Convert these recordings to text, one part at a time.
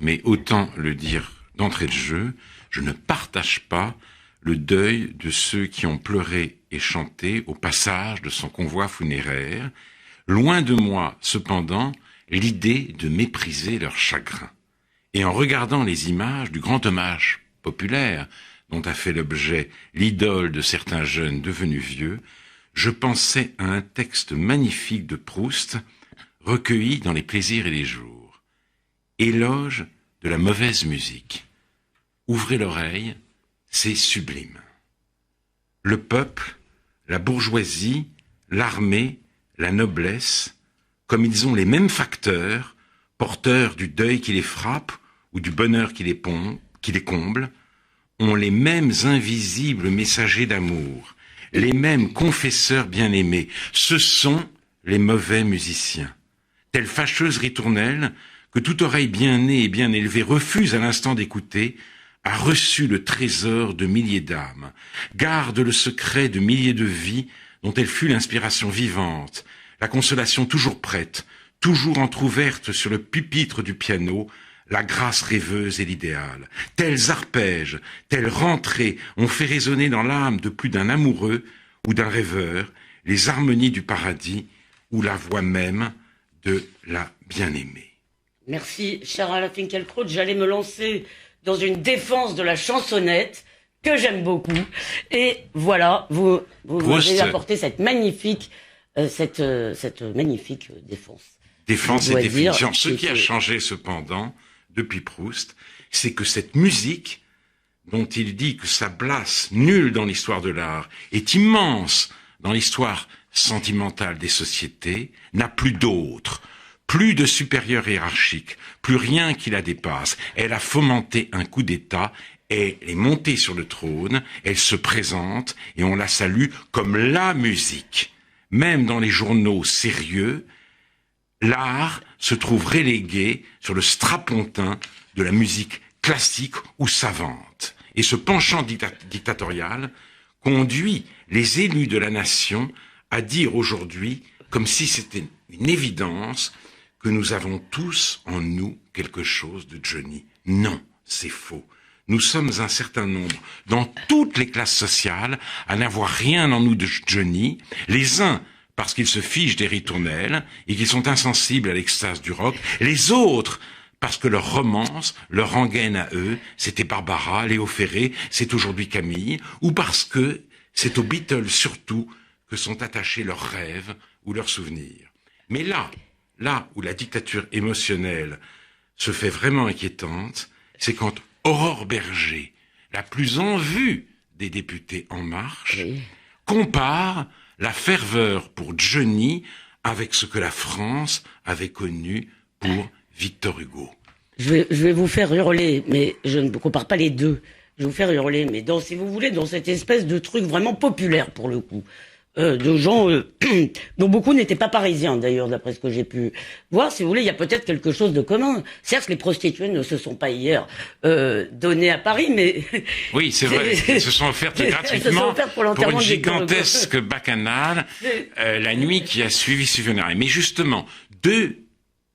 mais autant le dire d'entrée de jeu, je ne partage pas le deuil de ceux qui ont pleuré et chanté au passage de son convoi funéraire. Loin de moi, cependant, l'idée de mépriser leur chagrin. Et en regardant les images du grand hommage populaire dont a fait l'objet l'idole de certains jeunes devenus vieux, je pensais à un texte magnifique de Proust, recueilli dans Les plaisirs et les jours. Éloge de la mauvaise musique. Ouvrez l'oreille, c'est sublime. Le peuple, la bourgeoisie, l'armée, la noblesse, comme ils ont les mêmes facteurs, porteurs du deuil qui les frappe ou du bonheur qui les comble, ont les mêmes invisibles messagers d'amour, les mêmes confesseurs bien-aimés. Ce sont les mauvais musiciens. Telle fâcheuse ritournelle que toute oreille bien née et bien élevée refuse à l'instant d'écouter, a reçu le trésor de milliers d'âmes, garde le secret de milliers de vies dont elle fut l'inspiration vivante, la consolation toujours prête, toujours entr'ouverte sur le pupitre du piano, la grâce rêveuse et l'idéal. Tels arpèges, telles rentrées ont fait résonner dans l'âme de plus d'un amoureux ou d'un rêveur les harmonies du paradis ou la voix même de la bien-aimée. Merci, cher Alain Finkielkraut. J'allais me lancer dans une défense de la chansonnette que j'aime beaucoup. Et voilà, vous m'avez apporté cette magnifique défense. Défense et définition. Ce qui a changé cependant depuis Proust, c'est que cette musique, dont il dit que sa place nulle dans l'histoire de l'art est immense dans l'histoire sentimentale des sociétés, n'a plus d'autre. Plus de supérieur hiérarchique, plus rien qui la dépasse. Elle a fomenté un coup d'État, elle est montée sur le trône, elle se présente et on la salue comme la musique. Même dans les journaux sérieux, l'art se trouve relégué sur le strapontin de la musique classique ou savante. Et ce penchant dictatorial conduit les élus de la nation à dire aujourd'hui, comme si c'était une évidence, que nous avons tous en nous quelque chose de Johnny. Non, c'est faux. Nous sommes un certain nombre, dans toutes les classes sociales, à n'avoir rien en nous de Johnny. Les uns, parce qu'ils se fichent des ritournelles et qu'ils sont insensibles à l'extase du rock. Les autres, parce que leur romance, leur rengaine à eux, c'était Barbara, Léo Ferré, c'est aujourd'hui Camille, ou parce que c'est aux Beatles surtout que sont attachés leurs rêves ou leurs souvenirs. Mais là où la dictature émotionnelle se fait vraiment inquiétante, c'est quand Aurore Berger, la plus en vue des députés En Marche, compare la ferveur pour Johnny avec ce que la France avait connu pour Victor Hugo. Je vais vous faire hurler, mais je ne compare pas les deux. Je vais vous faire hurler, mais si vous voulez, dans cette espèce de truc vraiment populaire pour le coup. De gens dont beaucoup n'étaient pas parisiens d'ailleurs, d'après ce que j'ai pu voir. Si vous voulez, il y a peut-être quelque chose de commun. Certes, les prostituées ne se sont pas hier données à Paris, mais... Oui, c'est vrai, elles se sont offertes gratuitement pour une gigantesque bacchanale la nuit qui a suivi ce funérailles. Mais justement, 2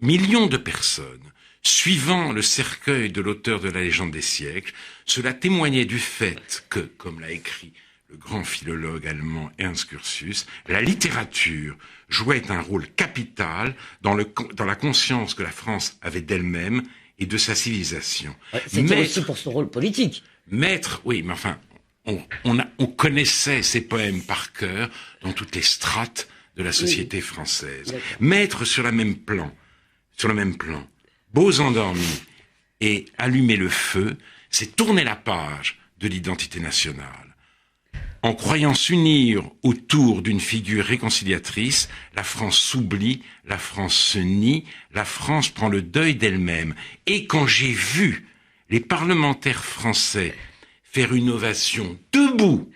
millions de personnes, suivant le cercueil de l'auteur de la légende des siècles, cela témoignait du fait que, comme l'a écrit le grand philologue allemand Ernst Curtius, la littérature jouait un rôle capital dans la conscience que la France avait d'elle-même et de sa civilisation. C'était aussi pour son rôle politique. Oui, mais enfin, on connaissait ces poèmes par cœur dans toutes les strates de la société française. Mettre sur le même plan, Beaux endormis et allumer le feu, c'est tourner la page de l'identité nationale. En croyant s'unir autour d'une figure réconciliatrice, la France s'oublie, la France se nie, la France prend le deuil d'elle-même. Et quand j'ai vu les parlementaires français faire une ovation debout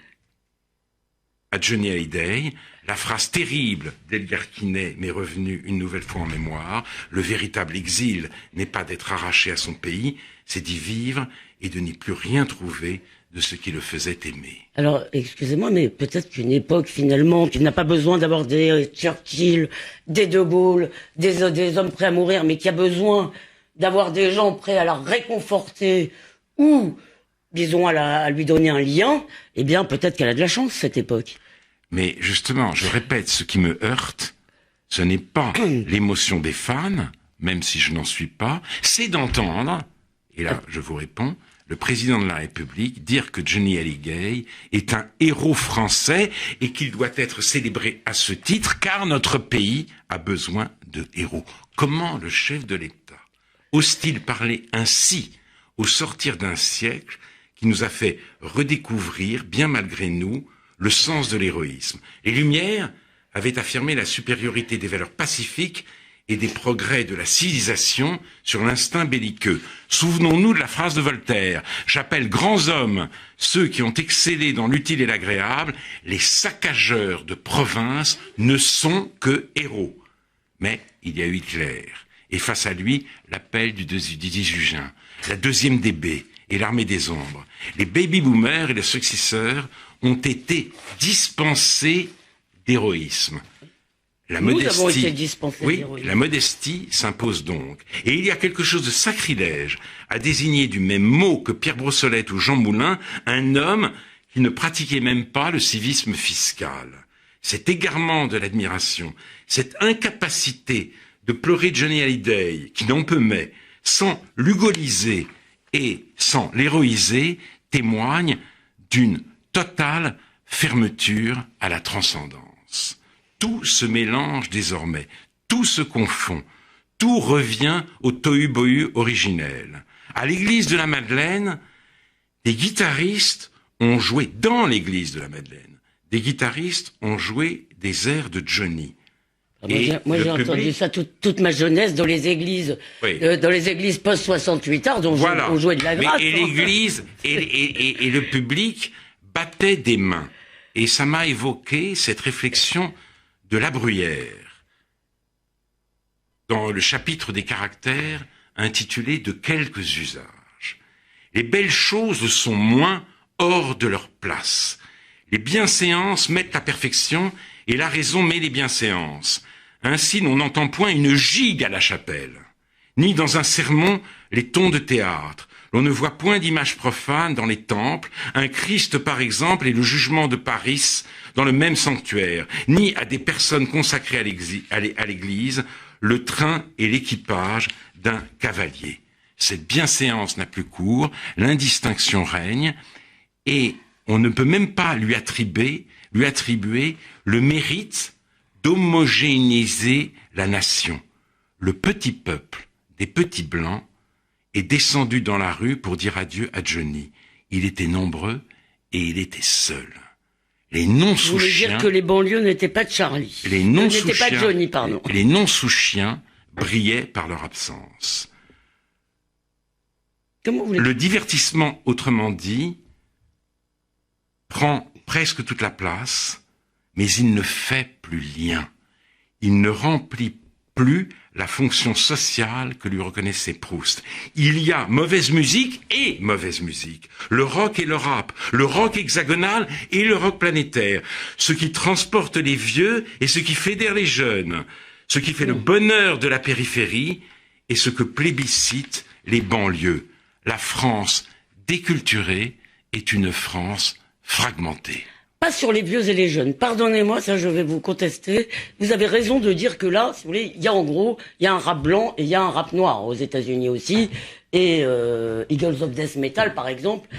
à Johnny Hallyday, la phrase terrible d'Edgar Quinet m'est revenue une nouvelle fois en mémoire. Le véritable exil n'est pas d'être arraché à son pays, c'est d'y vivre et de n'y plus rien trouver de ce qui le faisait aimer. Alors, excusez-moi, mais peut-être qu'une époque, finalement, qui n'a pas besoin d'avoir des Churchill, des De Gaulle, des hommes prêts à mourir, mais qui a besoin d'avoir des gens prêts à la réconforter ou, disons, à lui donner un lien, eh bien, peut-être qu'elle a de la chance, cette époque. Mais justement, je répète, ce qui me heurte, ce n'est pas l'émotion des fans, même si je n'en suis pas, c'est d'entendre, et là, je vous réponds, le président de la République dire que Johnny Hallyday est un héros français et qu'il doit être célébré à ce titre car notre pays a besoin de héros. Comment le chef de l'État ose-t-il parler ainsi au sortir d'un siècle qui nous a fait redécouvrir, bien malgré nous, le sens de l'héroïsme? Les Lumières avaient affirmé la supériorité des valeurs pacifiques et des progrès de la civilisation sur l'instinct belliqueux. Souvenons-nous de la phrase de Voltaire. J'appelle grands hommes ceux qui ont excellé dans l'utile et l'agréable. Les saccageurs de province ne sont que héros. Mais il y a eu Hitler. Et face à lui, l'appel du 18 juin, la deuxième DB et l'armée des ombres. Les baby-boomers et les successeurs ont été dispensés d'héroïsme. Nous avons été dispensés d'héroïsme. La modestie s'impose donc. Et il y a quelque chose de sacrilège à désigner du même mot que Pierre Brossolette ou Jean Moulin un homme qui ne pratiquait même pas le civisme fiscal. Cet égarement de l'admiration, cette incapacité de pleurer Johnny Hallyday, qui n'en peut mais, sans l'hugoliser et sans l'héroïser, témoigne d'une totale fermeture à la transcendance. Tout se mélange désormais, tout se confond, tout revient au tohu-bohu originel. À l'église de la Madeleine, des guitaristes ont joué dans l'église de la Madeleine. Des guitaristes ont joué des airs de Johnny. Moi, j'ai entendu ça toute ma jeunesse dans les églises, dans les églises post-68 arts, dont on jouait de la gratte. Et l'église et le public battaient des mains. Et ça m'a évoqué cette réflexion de La Bruyère, dans le chapitre des caractères intitulé « De quelques usages ». Les belles choses sont moins hors de leur place. Les bienséances mettent la perfection et la raison met les bienséances. Ainsi, l'on n'entend point une gigue à la chapelle, ni dans un sermon les tons de théâtre. L'on ne voit point d'images profanes dans les temples, un Christ par exemple et le jugement de Paris dans le même sanctuaire, ni à des personnes consacrées à l'église, le train et l'équipage d'un cavalier. Cette bienséance n'a plus cours, l'indistinction règne, et on ne peut même pas lui attribuer le mérite d'homogénéiser la nation. Le petit peuple des petits blancs est descendu dans la rue pour dire adieu à Johnny. Il était nombreux et il était seul. Les non-sous-chiens... Vous voulez dire que les banlieues n'étaient pas de Charlie. N'étaient pas de Johnny, pardon. Les non-sous-chiens brillaient par leur absence. Le divertissement, autrement dit, prend presque toute la place, mais il ne fait plus lien. Il ne remplit plus la fonction sociale que lui reconnaissait Proust. Il y a mauvaise musique et mauvaise musique. Le rock et le rap, le rock hexagonal et le rock planétaire. Ce qui transporte les vieux et ce qui fédère les jeunes. Ce qui fait le bonheur de la périphérie et ce que plébiscitent les banlieues. La France déculturée est une France fragmentée. Pas sur les vieux et les jeunes. Pardonnez-moi, ça je vais vous contester. Vous avez raison de dire que là, si vous voulez, il y a un rap blanc et il y a un rap noir aux États-Unis aussi. Et Eagles of Death Metal, par exemple,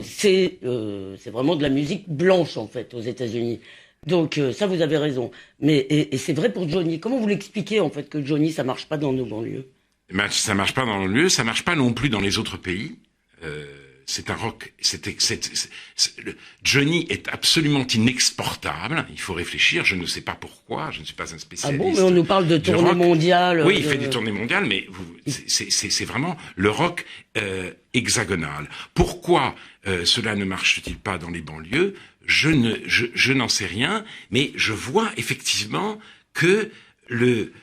c'est vraiment de la musique blanche en fait aux États-Unis. Donc ça, vous avez raison. Mais et c'est vrai pour Johnny. Comment vous l'expliquez en fait que Johnny, ça marche pas dans nos banlieues? Ça marche pas dans nos lieux, ça marche pas non plus dans les autres pays. C'est un rock. Johnny est absolument inexportable. Il faut réfléchir. Je ne sais pas pourquoi. Je ne suis pas un spécialiste. Ah bon, mais on nous parle de tournée mondiale. Oui, il fait des tournées mondiales, mais c'est vraiment le rock hexagonal. Pourquoi cela ne marche-t-il pas dans les banlieues? Je n'en sais rien, mais je vois effectivement que le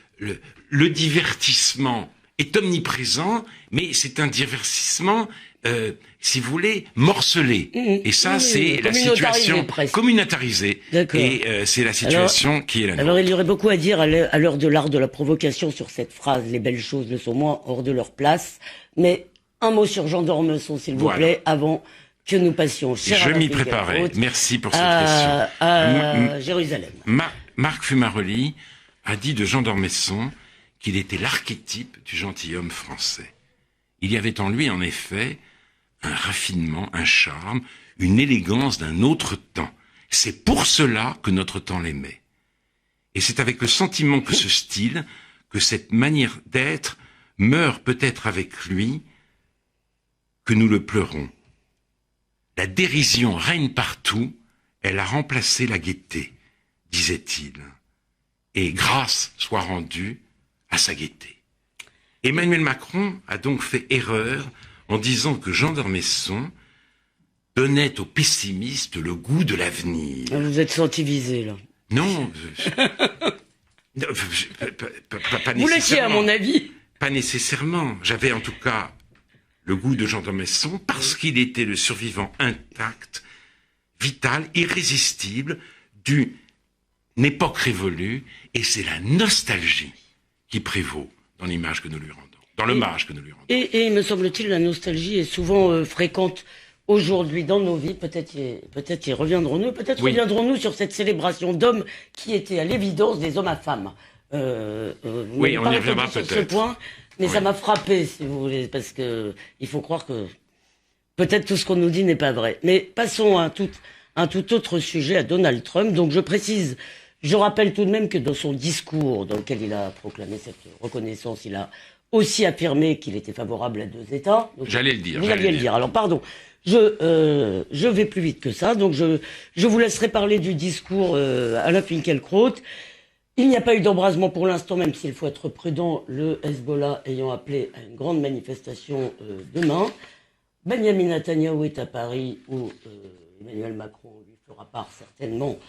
divertissement est omniprésent, mais c'est un divertissement si vous voulez, morcelé. Et ça, c'est la situation communautarisée. Et c'est la situation qui est la nôtre. Alors, il y aurait beaucoup à dire à l'heure de l'art de la provocation sur cette phrase. Les belles choses ne sont moins hors de leur place. Mais un mot sur Jean d'Ormesson, s'il vous plaît, avant que nous passions. Je m'y préparais. Merci pour cette question. À Jérusalem. Marc Fumaroli a dit de Jean d'Ormesson qu'il était l'archétype du gentilhomme français. Il y avait en lui, en effet, un raffinement, un charme, une élégance d'un autre temps. C'est pour cela que notre temps l'aimait. Et c'est avec le sentiment que ce style, que cette manière d'être, meurt peut-être avec lui, que nous le pleurons. La dérision règne partout, elle a remplacé la gaieté, disait-il. Et grâce soit rendue à sa gaieté. Emmanuel Macron a donc fait erreur en disant que Jean d'Ormesson donnait aux pessimistes le goût de l'avenir. Vous êtes senti visé, là. Non, pas vous l'étiez, à mon avis. Pas nécessairement. J'avais en tout cas le goût de Jean d'Ormesson parce qu'il était le survivant intact, vital, irrésistible d'une époque révolue, et c'est la nostalgie qui prévaut dans l'image que nous lui rendons, dans l'hommage que nous lui rendons. Et me semble-t-il, la nostalgie est souvent fréquente aujourd'hui dans nos vies. Peut-être y reviendrons-nous. Peut-être reviendrons-nous sur cette célébration d'hommes qui était à l'évidence des hommes à femmes. Oui, on y reviendra peut-être. Sur ce point, mais ça m'a frappé, si vous voulez, parce que il faut croire que peut-être tout ce qu'on nous dit n'est pas vrai. Mais passons à un tout autre sujet, à Donald Trump. Donc je précise. Je rappelle tout de même que dans son discours dans lequel il a proclamé cette reconnaissance, il a aussi affirmé qu'il était favorable à 2 États. J'allais le dire. Vous alliez le dire. Alors pardon, je vais plus vite que ça. Donc je vous laisserai parler du discours Alain Finkielkraut. Il n'y a pas eu d'embrasement pour l'instant, même s'il faut être prudent, le Hezbollah ayant appelé à une grande manifestation demain. Benjamin Netanyahou est à Paris, où Emmanuel Macron lui fera part certainement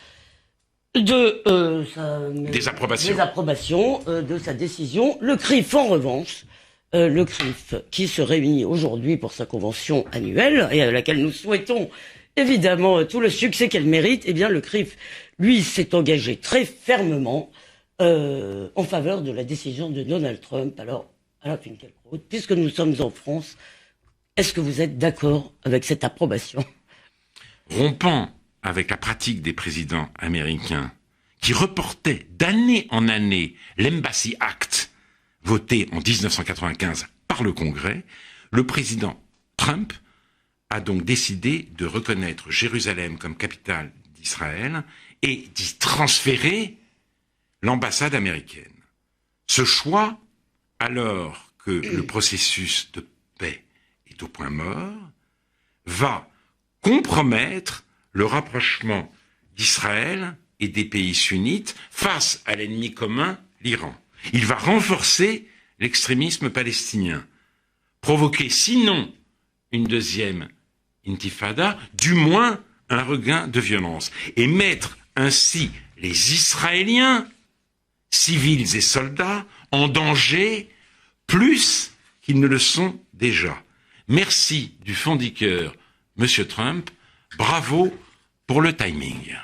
des approbations de sa décision. Le CRIF, en revanche, le CRIF qui se réunit aujourd'hui pour sa convention annuelle et à laquelle nous souhaitons évidemment tout le succès qu'elle mérite, eh bien le CRIF, lui, s'est engagé très fermement en faveur de la décision de Donald Trump. Alors, Alain Finkielkraut, puisque nous sommes en France, est-ce que vous êtes d'accord avec cette approbation ? Rompant avec la pratique des présidents américains qui reportaient d'année en année l'Embassy Act voté en 1995 par le Congrès, le président Trump a donc décidé de reconnaître Jérusalem comme capitale d'Israël et d'y transférer l'ambassade américaine. Ce choix, alors que le processus de paix est au point mort, va compromettre le rapprochement d'Israël et des pays sunnites face à l'ennemi commun, l'Iran. Il va renforcer l'extrémisme palestinien, provoquer sinon une deuxième intifada, du moins un regain de violence, et mettre ainsi les Israéliens, civils et soldats, en danger plus qu'ils ne le sont déjà. Merci du fond du cœur, Monsieur Trump, bravo pour le timing.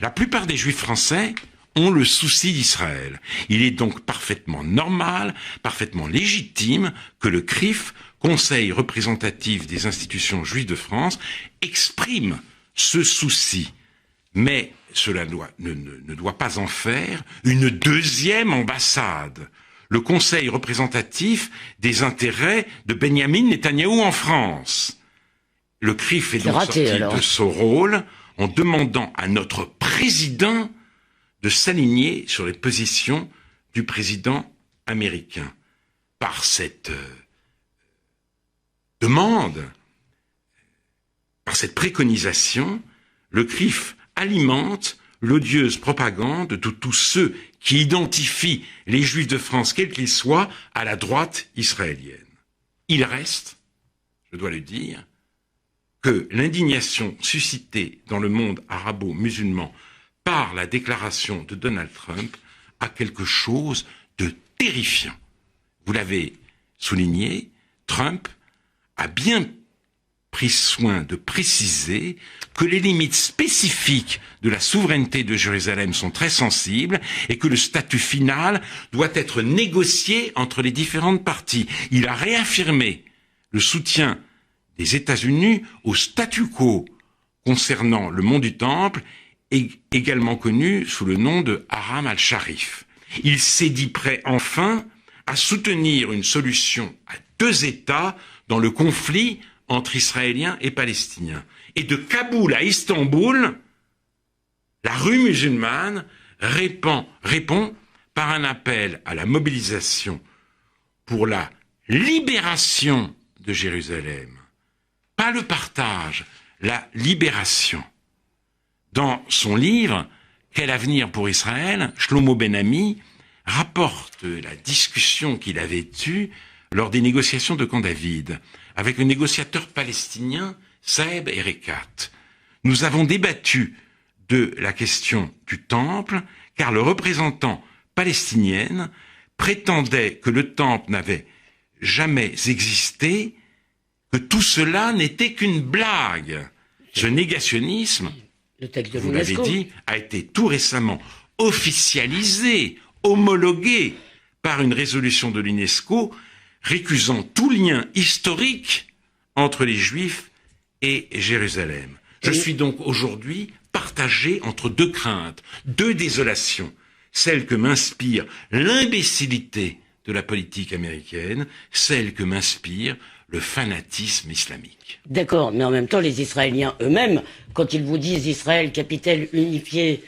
La plupart des Juifs français ont le souci d'Israël. Il est donc parfaitement normal, parfaitement légitime que le CRIF, Conseil représentatif des institutions juives de France, exprime ce souci. Mais cela ne doit pas en faire une deuxième ambassade. Le Conseil représentatif des intérêts de Benjamin Netanyahou en France. Le CRIF est donc sorti de son rôle en demandant à notre président de s'aligner sur les positions du président américain. Par cette demande, par cette préconisation, le CRIF alimente l'odieuse propagande de tous ceux qui identifient les Juifs de France, quels qu'ils soient, à la droite israélienne. Il reste, je dois le dire, que l'indignation suscitée dans le monde arabo-musulman par la déclaration de Donald Trump a quelque chose de terrifiant. Vous l'avez souligné, Trump a bien pris soin de préciser que les limites spécifiques de la souveraineté de Jérusalem sont très sensibles et que le statut final doit être négocié entre les différentes parties. Il a réaffirmé le soutien des États-Unis au statu quo concernant le mont du Temple, également connu sous le nom de Haram al-Sharif. Il s'est dit prêt enfin à soutenir une solution à 2 États dans le conflit entre Israéliens et Palestiniens. Et de Kaboul à Istanbul, la rue musulmane répond par un appel à la mobilisation pour la libération de Jérusalem. Pas le partage, la libération. Dans son livre « Quel avenir pour Israël ?», Shlomo Ben-Ami rapporte la discussion qu'il avait eue lors des négociations de Camp David avec le négociateur palestinien Saeb Erekat. Nous avons débattu de la question du temple, car le représentant palestinien prétendait que le temple n'avait jamais existé, que tout cela n'était qu'une blague. Ce négationnisme, vous l'avez dit, a été tout récemment officialisé, homologué par une résolution de l'UNESCO récusant tout lien historique entre les Juifs et Jérusalem. Je suis donc aujourd'hui partagé entre 2 craintes, 2 désolations, celle que m'inspire l'imbécilité de la politique américaine, celle que m'inspire le fanatisme islamique. D'accord, mais en même temps, les Israéliens eux-mêmes, quand ils vous disent Israël, capitale unifiée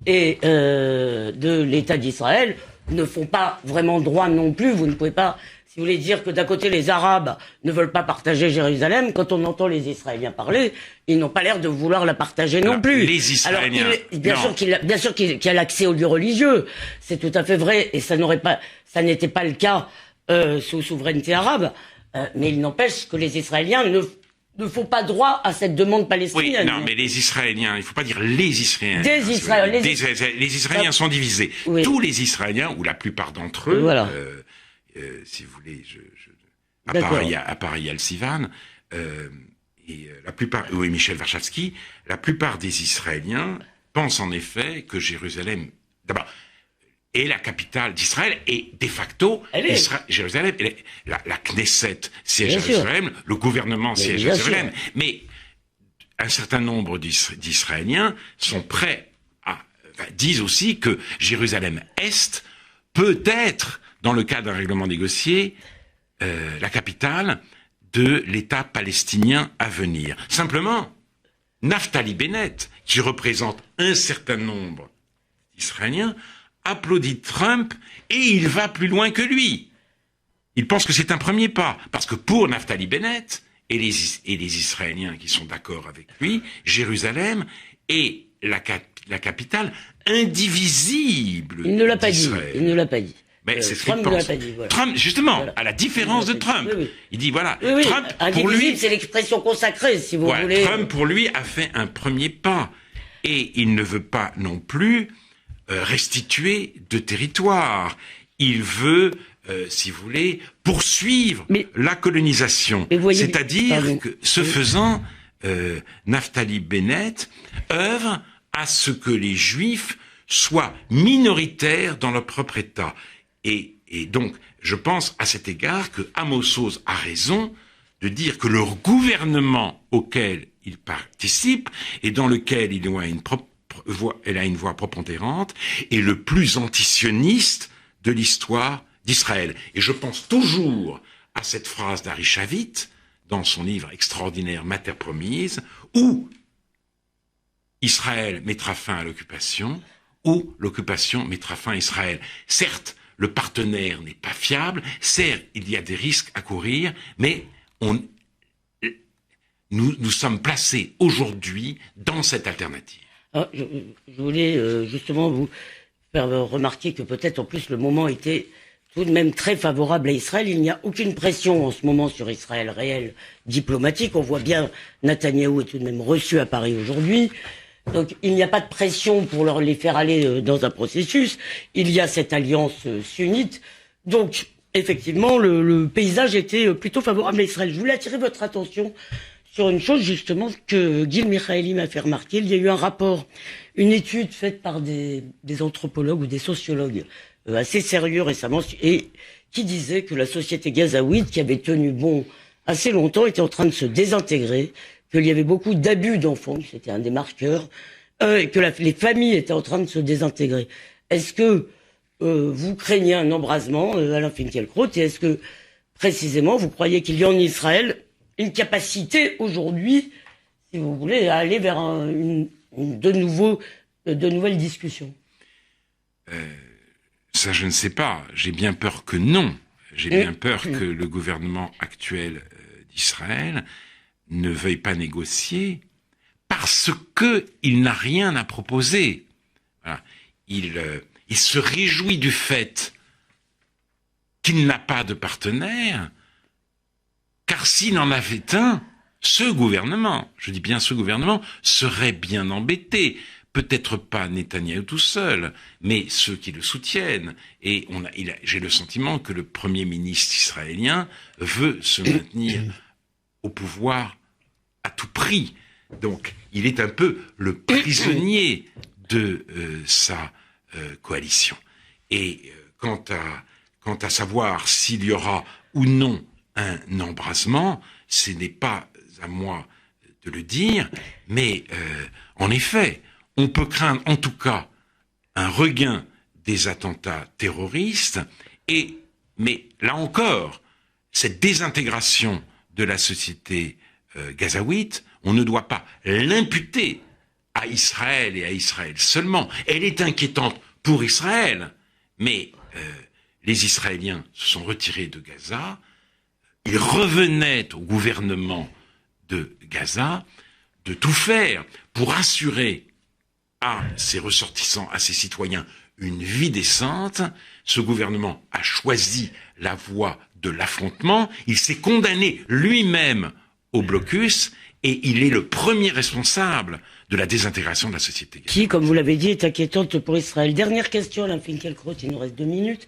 et de l'État d'Israël, ne font pas vraiment droit non plus. Vous ne pouvez pas, si vous voulez dire que d'un côté les Arabes ne veulent pas partager Jérusalem, quand on entend les Israéliens parler, ils n'ont pas l'air de vouloir la partager non plus. Les Israéliens, bien sûr qu'il y a l'accès aux lieux religieux, c'est tout à fait vrai, et ça n'était pas le cas sous souveraineté arabe. Mais il n'empêche que les Israéliens ne font pas droit à cette demande palestinienne. Oui, non, mais les Israéliens, il ne faut pas dire les Israéliens. Les Israéliens sont divisés. Oui. Tous les Israéliens, ou la plupart d'entre eux, voilà. Si vous voulez, à Paris, Al-Sivan, et la plupart, oui, Michel Warshawski, la plupart des Israéliens pensent en effet que Jérusalem, d'abord, est la capitale d'Israël et de facto Jérusalem, la Knesset siège à Jérusalem, le gouvernement siège à Jérusalem, mais un certain nombre d'Israéliens sont prêts disent aussi que Jérusalem-Est peut être, dans le cadre d'un règlement négocié, la capitale de l'État palestinien à venir. Simplement, Naftali Bennett, qui représente un certain nombre d'Israéliens, applaudit Trump et il va plus loin que lui. Il pense que c'est un premier pas, parce que pour Naftali Bennett et les Israéliens qui sont d'accord avec lui, Jérusalem est la capitale indivisible d'Israël. Il ne l'a pas dit. Mais c'est ce qu'il pense. Voilà. Trump, justement, voilà. À la différence de Trump, oui. Il dit voilà, Trump pour lui, c'est l'expression consacrée, si vous voulez. Trump pour lui a fait un premier pas et il ne veut pas non plus restituer de territoire. Il veut, si vous voulez, poursuivre la colonisation. C'est-à-dire que, ce faisant, Naftali Bennett œuvre à ce que les Juifs soient minoritaires dans leur propre État. Et donc, je pense à cet égard que Amos Oz a raison de dire que le gouvernement auquel il participe et dans lequel il a une voix prépondérante est le plus antisioniste de l'histoire d'Israël. Et je pense toujours à cette phrase d'Ari Shavit dans son livre extraordinaire Ma terre promise, où Israël mettra fin à l'occupation, ou l'occupation mettra fin à Israël. Certes, le partenaire n'est pas fiable, certes, il y a des risques à courir, mais nous sommes placés aujourd'hui dans cette alternative. Alors, je voulais justement vous faire remarquer que peut-être en plus le moment était tout de même très favorable à Israël. Il n'y a aucune pression en ce moment sur Israël réelle diplomatique. On voit bien Netanyahou est tout de même reçu à Paris aujourd'hui. Donc il n'y a pas de pression pour les faire aller dans un processus. Il y a cette alliance sunnite. Donc effectivement le paysage était plutôt favorable à Israël. Je voulais attirer votre attention sur une chose justement que Gil Michaeli m'a fait remarquer. Il y a eu un rapport, une étude faite par des anthropologues ou des sociologues assez sérieux récemment, et qui disait que la société gazaouite, qui avait tenu bon assez longtemps, était en train de se désintégrer, qu'il y avait beaucoup d'abus d'enfants, c'était un des marqueurs, et que les familles étaient en train de se désintégrer. Est-ce que vous craignez un embrasement, Alain Finkielkraut, et est-ce que précisément vous croyez qu'il y a en Israël une capacité aujourd'hui, si vous voulez, à aller vers de nouvelles discussions? Ça, je ne sais pas. J'ai bien peur que non. J'ai bien peur que le gouvernement actuel d'Israël ne veuille pas négocier parce que il n'a rien à proposer. Voilà. Il se réjouit du fait qu'il n'a pas de partenaire, car s'il en avait un, ce gouvernement, je dis bien ce gouvernement, serait bien embêté. Peut-être pas Netanyahou tout seul, mais ceux qui le soutiennent. Et j'ai le sentiment que le Premier ministre israélien veut se maintenir au pouvoir à tout prix. Donc, il est un peu le prisonnier de sa coalition. Et quant à savoir s'il y aura ou non un embrasement, ce n'est pas à moi de le dire, mais en effet, on peut craindre en tout cas un regain des attentats terroristes, mais là encore, cette désintégration de la société gazaouite, on ne doit pas l'imputer à Israël et à Israël seulement. Elle est inquiétante pour Israël, mais les Israéliens se sont retirés de Gaza, ils revenaient au gouvernement de Gaza de tout faire pour assurer à ses ressortissants, à ses citoyens, une vie décente. Ce gouvernement a choisi la voie de l'affrontement. Il s'est condamné lui-même au blocus et il est le premier responsable de la désintégration de la société gazaouite. Qui, comme vous l'avez dit, est inquiétante pour Israël. Dernière question, Alain Finkielkraut, il nous reste 2 minutes.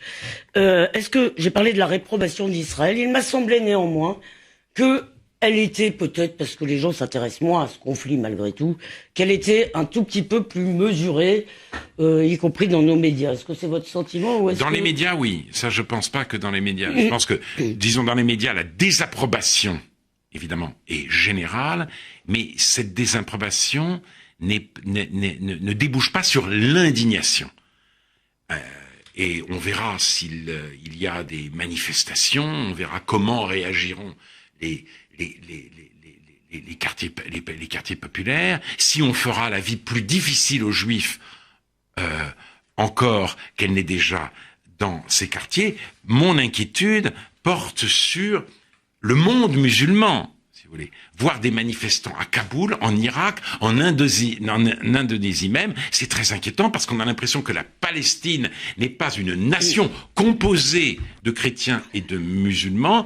Est-ce que, j'ai parlé de la réprobation d'Israël, il m'a semblé néanmoins que elle était peut-être, parce que les gens s'intéressent moins à ce conflit malgré tout, qu'elle était un tout petit peu plus mesurée, y compris dans nos médias. Est-ce que c'est votre sentiment ou est-ce les médias, oui. Ça, je pense pas que dans les médias. Je pense que, disons, dans les médias, la désapprobation, évidemment, est générale, mais cette désapprobation ne débouche pas sur l'indignation. Et on verra s'il y a des manifestations, on verra comment réagiront les quartiers populaires, si on fera la vie plus difficile aux Juifs encore qu'elle n'est déjà dans ces quartiers. Mon inquiétude porte sur le monde musulman, si vous voulez. Voir des manifestants à Kaboul, en Irak, en Indonésie même, c'est très inquiétant parce qu'on a l'impression que la Palestine n'est pas une nation composée de chrétiens et de musulmans,